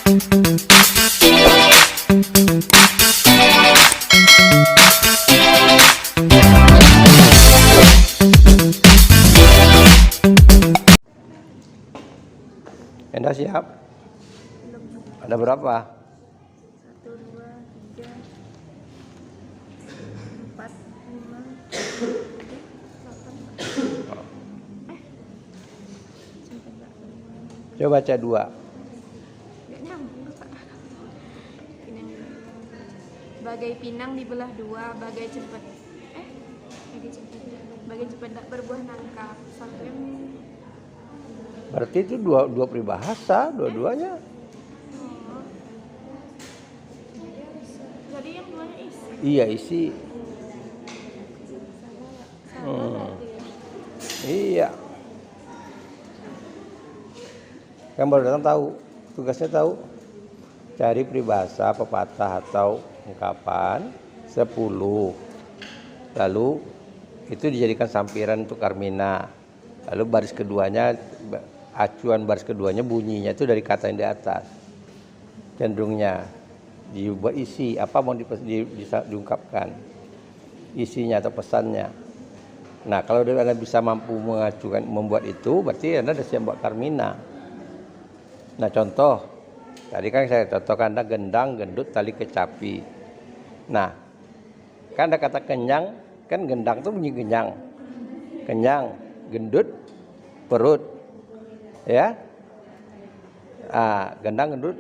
Enda siap? Ada berapa? 1, 2, 3, 4, 5, 8. Coba baca 2. Nggak nyambung, Pak. Bagai pinang dibelah 2, bagai cepat tak berbuah nangka. Satu yang Berarti itu dua peribahasa, dua-duanya. jadi yang duanya isi. Iya, isi. Sama. Iya. Yang baru datang tahu, tugasnya tahu. Cari peribahasa, pepatah atau ungkapan 10. Lalu itu dijadikan sampiran untuk Carmina. Lalu baris keduanya, acuan baris keduanya bunyinya itu dari kata yang di atas. Cenderungnya dibuat isi, apa mau diungkapkan. Isinya atau pesannya. Nah, kalau Anda bisa mampu mengacukan, membuat itu, berarti Anda sudah siap buat Carmina. Nah, contoh. Tadi kan saya contohkan Anda gendang, gendut, tali kecapi. Nah, kan ada kata kenyang, kan gendang itu bunyi kenyang. Kenyang, gendut, perut. Ya. Gendang, gendut,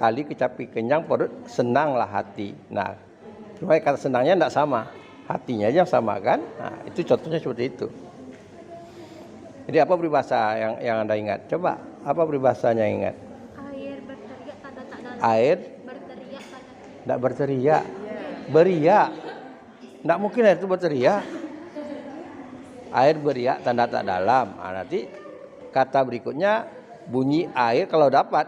tali kecapi, kenyang, perut, senanglah hati. Nah, cuma kata senangnya tidak sama. Hatinya aja yang sama kan? Nah, itu contohnya seperti itu. Jadi apa peribahasa yang Anda ingat? Coba, apa peribahasanya ingat? Air berteriak tanda tak dalam. Air Berteriak tanda. tidak berteriak, beriak. Tidak mungkin air itu berteriak. Air beriak tanda tak dalam. Nanti kata berikutnya bunyi air, kalau dapat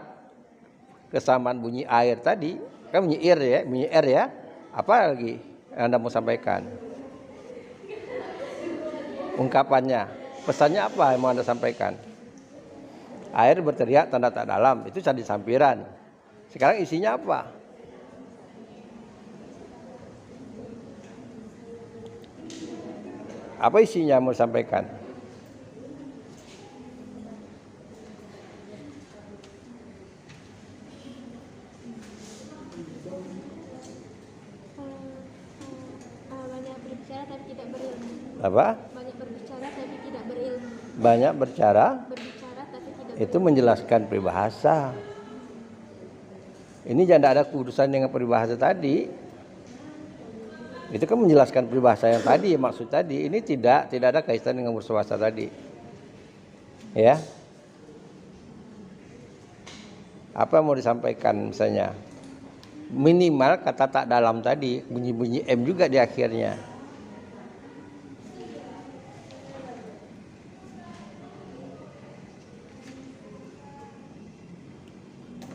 kesamaan bunyi air tadi, kan bunyi ir ya, bunyi r ya. Apa lagi yang Anda mau sampaikan? Ungkapannya, pesannya apa yang mau Anda sampaikan? Air berteriak tanda tak dalam, itu candi sampiran. Sekarang isinya apa? Apa isinya mau sampaikan? Banyak berbicara tapi tidak berilmu. Apa? Banyak berbicara tapi tidak berilmu. Banyak berbicara, Berbicara tapi tidak itu menjelaskan peribahasa. Ini jangan ada keurusan dengan peribahasa tadi. Itu kan menjelaskan peribahasa yang tadi, maksud tadi. Ini tidak ada kaitan dengan bersuasa tadi. Ya. Apa yang mau disampaikan misalnya? Minimal kata tak dalam tadi, bunyi-bunyi M juga di akhirnya.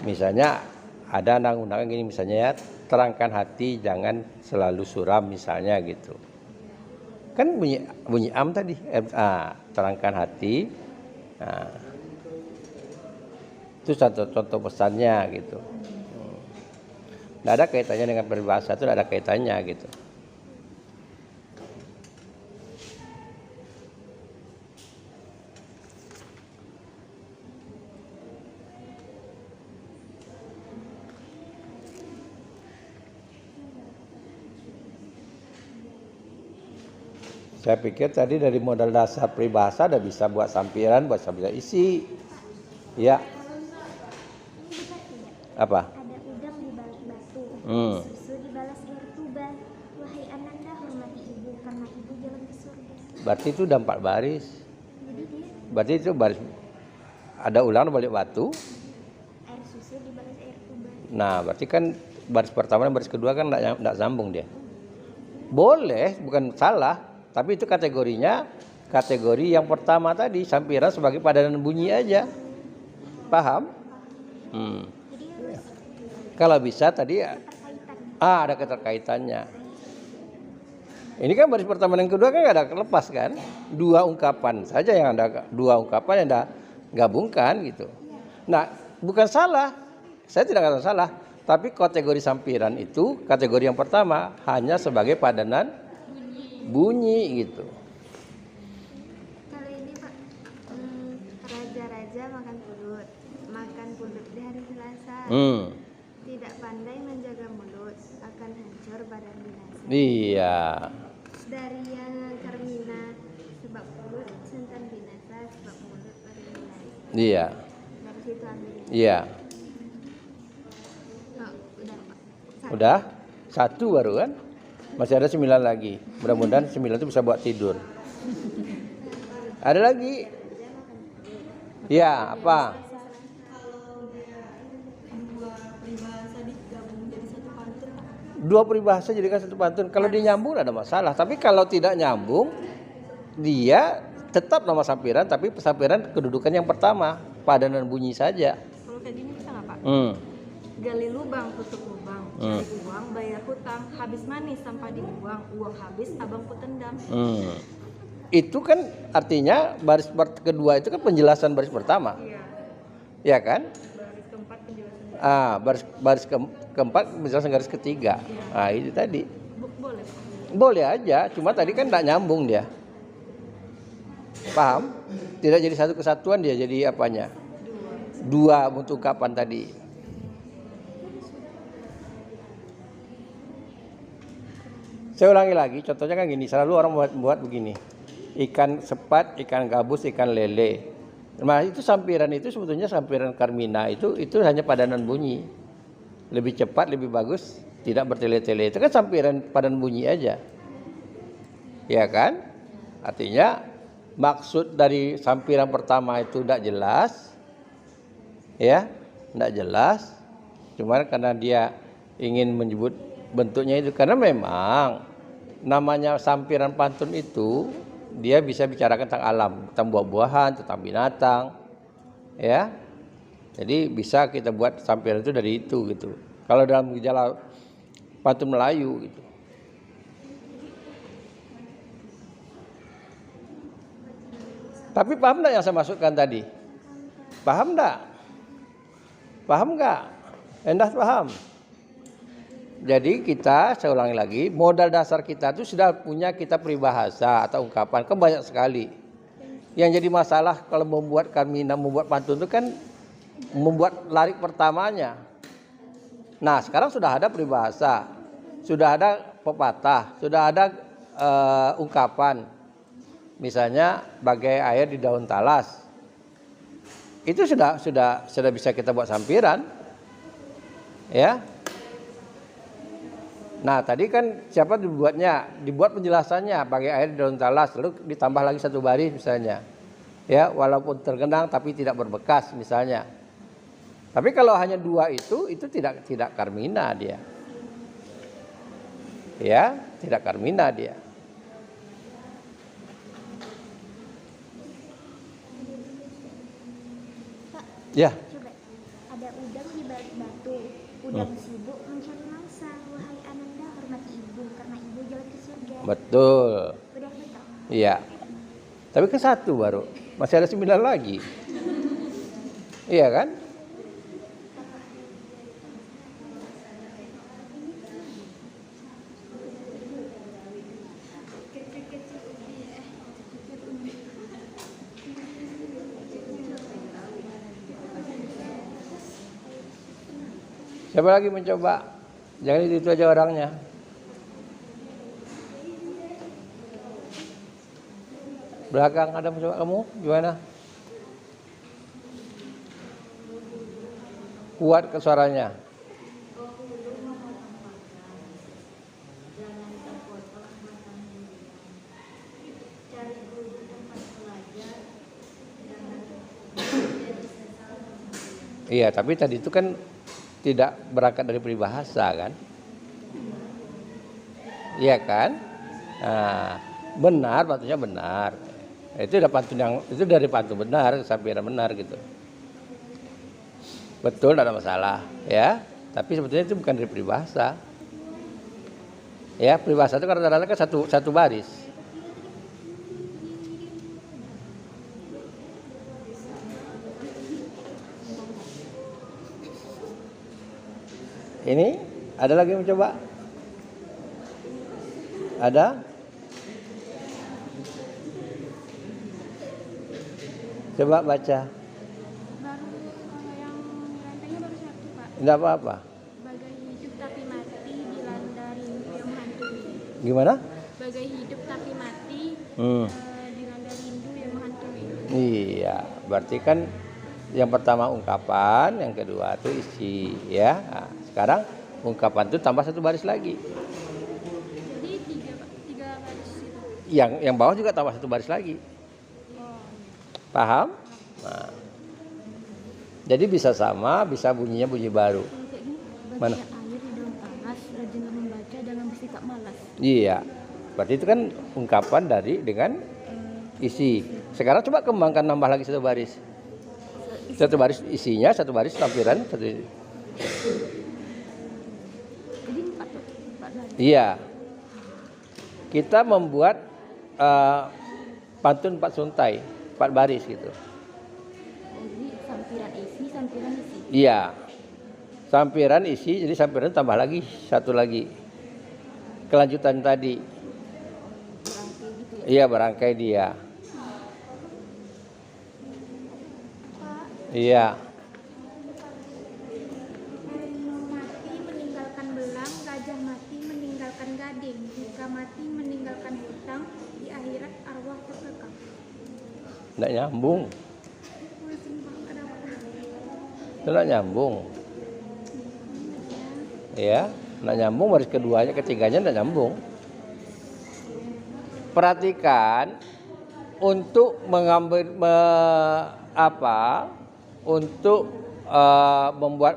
Misalnya ada undang-undang gini misalnya ya, terangkan hati jangan selalu suram misalnya gitu. Kan bunyi am tadi, terangkan hati. Nah, itu satu contoh pesannya gitu. Tidak ada kaitannya dengan peribahasa, itu tidak ada kaitannya gitu. Saya pikir tadi dari modal dasar peribahasa udah bisa buat sampiran, buat sampiran isi. Ya. Apa? Ada udang di balik batu. Susu di balas air tuba. Wahai Ananda, hormati ibu karena ibu jalan ke surga. Berarti itu udah 4 baris. Jadi dia Berarti itu baris ada ulang di balik batu. air susu di balas air tuba. Nah, berarti kan baris pertama dan baris kedua kan enggak sambung dia. Boleh, bukan salah, tapi itu kategorinya kategori yang pertama tadi, sampiran sebagai padanan bunyi aja. Paham? Jadi harus Kalau bisa tadi terkaitan. ada keterkaitannya. Ini kan baris pertama dan kedua kan nggak ada lepas kan? 2 ungkapan saja yang ada, 2 ungkapan yang Anda gabungkan gitu. Nah, bukan salah. saya tidak katakan salah. Tapi kategori sampiran itu kategori yang pertama hanya sebagai padanan bunyi gitu. Kalau ini Pak, raja-raja makan pulut di hari Selasa. Tidak pandai menjaga mulut, akan hancur badan binasa. Iya. Dari yang Carmina, sebab mulut santan binasa, sebab mulut badan binasa. Iya. Dari situ ambil. Iya. Oh, udah Pak. Udah? 1 baru kan? Masih ada 9 lagi. Mudah-mudahan 9 itu bisa buat tidur. Ada lagi? Ya, apa? Dua peribahasa jadikan satu pantun. Kalau dia nyambung ada masalah. Tapi kalau tidak nyambung, dia tetap nama sampiran, tapi sampiran kedudukan yang pertama, padanan bunyi saja. Kalau kayak gini bisa nggak Pak? Gali lubang, tutup lubang, cari uang, bayar hutang, habis manis sampah dibuang, uang habis abang putendang. Itu kan artinya baris kedua itu kan penjelasan baris pertama. Iya. Ya kan? Baris keempat penjelasan. Baris keempat penjelasan garis ketiga. Nah, itu tadi. Boleh Pak? Boleh aja, cuma tadi kan enggak nyambung dia. Paham? Tidak jadi satu kesatuan, dia jadi apanya? Dua untuk ungkapan tadi. Saya ulangi lagi, contohnya kan gini, selalu orang buat begini. Ikan sepat, ikan gabus, ikan lele. Nah, itu sampiran itu sebetulnya sampiran Carmina itu hanya padanan bunyi. Lebih cepat, lebih bagus, tidak bertele-tele. Itu kan sampiran padanan bunyi aja. Ya kan? Artinya maksud dari sampiran pertama itu tidak jelas. Ya, tidak jelas. Cuma karena dia ingin menyebut bentuknya itu, karena memang namanya sampiran pantun itu dia bisa bicarakan tentang alam, tentang buah-buahan, tentang binatang, ya. Jadi bisa kita buat sampiran itu dari itu gitu. Kalau dalam gejala pantun Melayu gitu. Tapi paham enggak yang saya masukkan tadi? Paham enggak? Paham enggak? Endah paham? Jadi saya ulangi lagi, modal dasar kita itu sudah punya kita peribahasa atau ungkapan, kan banyak sekali. Yang jadi masalah kalau membuat Carmina, membuat pantun itu kan membuat larik pertamanya. Nah, sekarang sudah ada peribahasa, sudah ada pepatah, sudah ada ungkapan. Misalnya bagai air di daun talas. Itu sudah bisa kita buat sampiran. Ya. Nah, tadi kan siapa dibuatnya? Dibuat penjelasannya bagai air di daun talas, lalu ditambah lagi satu baris misalnya. Ya, walaupun tergenang tapi tidak berbekas misalnya. Tapi kalau hanya dua itu tidak Carmina dia. Ya, tidak Carmina dia. Pak, Ya. coba. Ada udang di balik batu. Udang sibuk mencari mangsa. Wahai Ananda, hormati ibu, karena ibu jalan ke surga. Betul. Udah betul. Iya. Tapi kan 1 baru. Masih ada 9 lagi. Iya kan? Siapa lagi mencoba? Jangan itu aja orangnya. Belakang ada mencoba, kamu gimana? Kuat ke suaranya. Iya, tapi tadi itu kan tidak berangkat dari peribahasa kan? Iya kan? Nah, benar, maksudnya benar. Itu dari pantun benar, sampiran benar gitu. Betul, tidak ada masalah, ya. Tapi sebetulnya itu bukan dari peribahasa. Ya, peribahasa itu kadang-kadang kan satu baris. Ini ada lagi yang mencoba? Ada? Coba baca. Baru kalau yang rantainya baru satu, Pak. Tidak apa-apa. Bagai hidup tapi mati dilanda rindu yang menghantui. Gimana? Bagai hidup tapi mati dilanda rindu yang menghantui. Iya, berarti kan yang pertama ungkapan, yang kedua itu isi, ya. Nah, sekarang ungkapan itu tambah satu baris lagi. Jadi tiga baris itu. Yang bawah juga tambah satu baris lagi. Paham? Nah. Jadi bisa sama, bisa bunyinya bunyi baru. Kayak gini, Mana? air di dalam panas, rajinlah membaca, jangan bersikap malas. Iya. Berarti itu kan ungkapan dari dengan isi. Sekarang coba kembangkan, nambah lagi satu baris. Satu baris isinya, satu baris lampiran, satu. Jadi empat baris. Iya. Kita membuat pantun 4 suntai, 4 baris gitu. Jadi sampiran isi, sampiran isi. Iya. Sampiran isi, jadi sampiran tambah lagi satu lagi. Kelanjutan tadi. Berangkai gitu ya. Iya, berangkai dia. Pak, Iya. mati meninggalkan belang, gajah mati meninggalkan gading, jika mati meninggalkan hutang, di akhirat arwah terkekang. Tidak nyambung. Sumpah, ada apa? Tidak nyambung. Iya, tidak nyambung. Baris keduanya, ketiganya tidak nyambung. Perhatikan untuk mengambil untuk membuat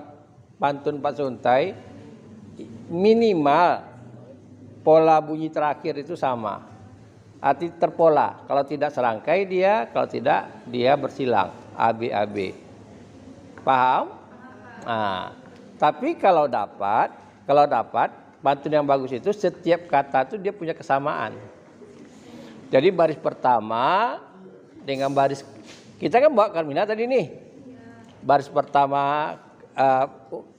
pantun 4 suntai, minimal pola bunyi terakhir itu sama. Arti terpola. Kalau tidak serangkai dia, kalau tidak dia bersilang. AB. Paham? Nah, tapi kalau dapat pantun yang bagus itu setiap kata itu dia punya kesamaan. Jadi baris pertama dengan baris, kita kan bawa Carmina tadi nih. Baris pertama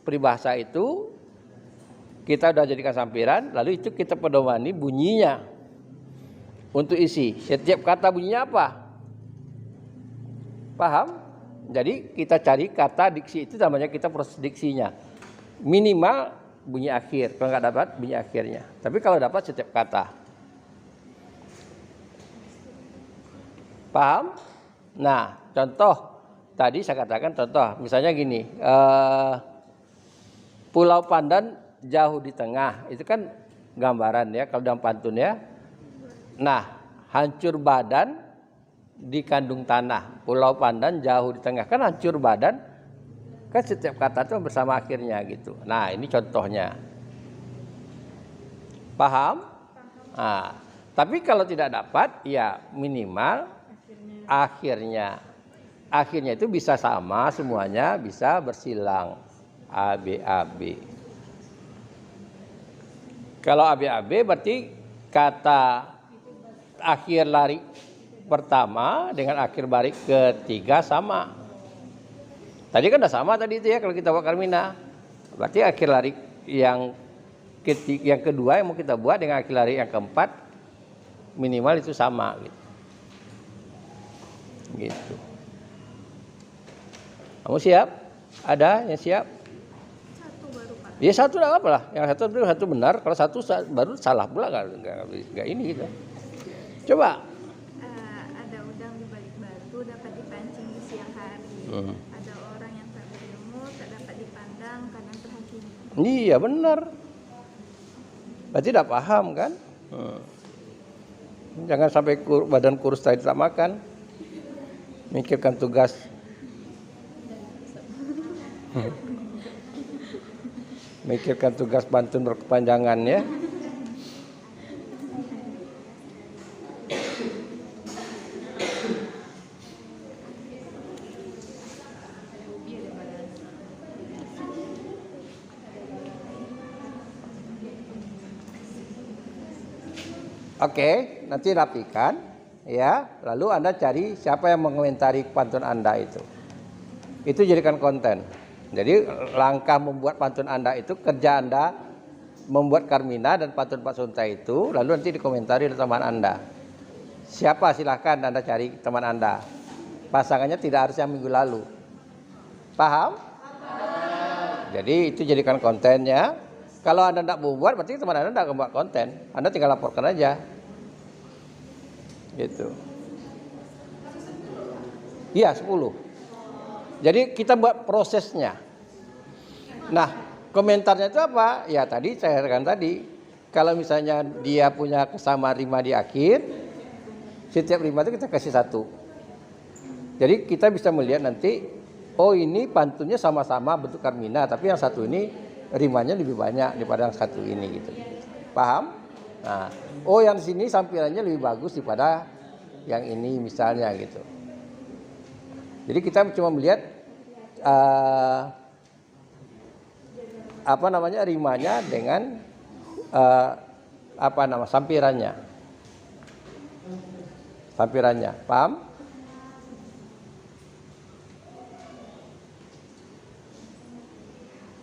peribahasa itu kita udah jadikan sampiran, lalu itu kita pedomani bunyinya untuk isi. Setiap kata bunyinya apa? Paham? Jadi kita cari kata diksi itu, namanya kita proses diksinya. Minimal bunyi akhir, kalau nggak dapat bunyi akhirnya. Tapi kalau dapat setiap kata. Paham? Nah, contoh tadi saya katakan contoh, misalnya gini, Pulau Pandan jauh di tengah, itu kan gambaran ya kalau dalam pantun ya. Nah, hancur badan di kandung tanah, Pulau Pandan jauh di tengah, kan hancur badan, kan setiap kata itu bersama akhirnya gitu. Nah, ini contohnya. Paham? Nah, tapi kalau tidak dapat, ya minimal akhirnya itu bisa sama semuanya, bisa bersilang AB. Kalau AB berarti kata akhir lari pertama dengan akhir baris ketiga sama. Tadi kan udah sama tadi itu ya kalau kita buat Carmina. Berarti akhir lari yang kedua yang mau kita buat dengan akhir lari yang keempat minimal itu sama gitu. Kamu siap? Ada yang siap? Satu baru, Pak. Ya satu enggak apa lah. Yang satu benar, kalau satu baru salah pula enggak ini gitu. Coba. Ada udang di balik batu dapat dipancing di siang hari. Ada orang yang tak berilmu tak dapat dipandang kadang terhakimi. Iya benar. Berarti tidak paham kan? Jangan sampai badan kurus tadi tak makan. Mikirkan tugas. Mikirkan tugas pantun berkepanjangan ya. Oke, nanti rapikan ya. Lalu Anda cari siapa yang mengomentari pantun Anda itu. Itu jadikan konten. Jadi langkah membuat pantun Anda itu, kerja Anda membuat Carmina dan pantun Pak Sunta itu, lalu nanti dikomentari oleh teman Anda. Siapa silahkan Anda cari teman Anda. Pasangannya tidak harus yang minggu lalu. Paham? Jadi itu jadikan kontennya. Kalau Anda tidak mau buat, berarti teman Anda tidak membuat konten. Anda tinggal laporkan aja. Gitu. Iya, 10. Jadi kita buat prosesnya. Nah, komentarnya itu apa? Ya tadi saya katakan tadi, kalau misalnya dia punya kesamaan rima di akhir, setiap rima itu kita kasih 1. Jadi kita bisa melihat nanti, oh ini pantunnya sama-sama bentuk Carmina, tapi yang satu ini rimanya lebih banyak daripada yang satu ini gitu. Paham? Nah, oh yang di sini sampirannya lebih bagus daripada yang ini misalnya gitu. Jadi kita cuma melihat rimanya dengan sampirannya. Sampirannya, paham?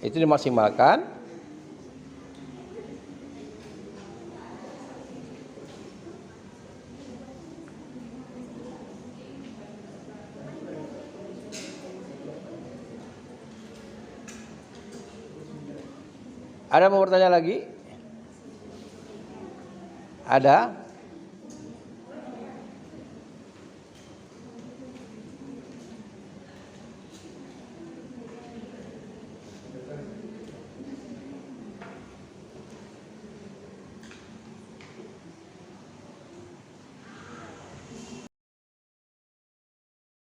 Itu dimaksimalkan. Ada mau bertanya lagi? Ada?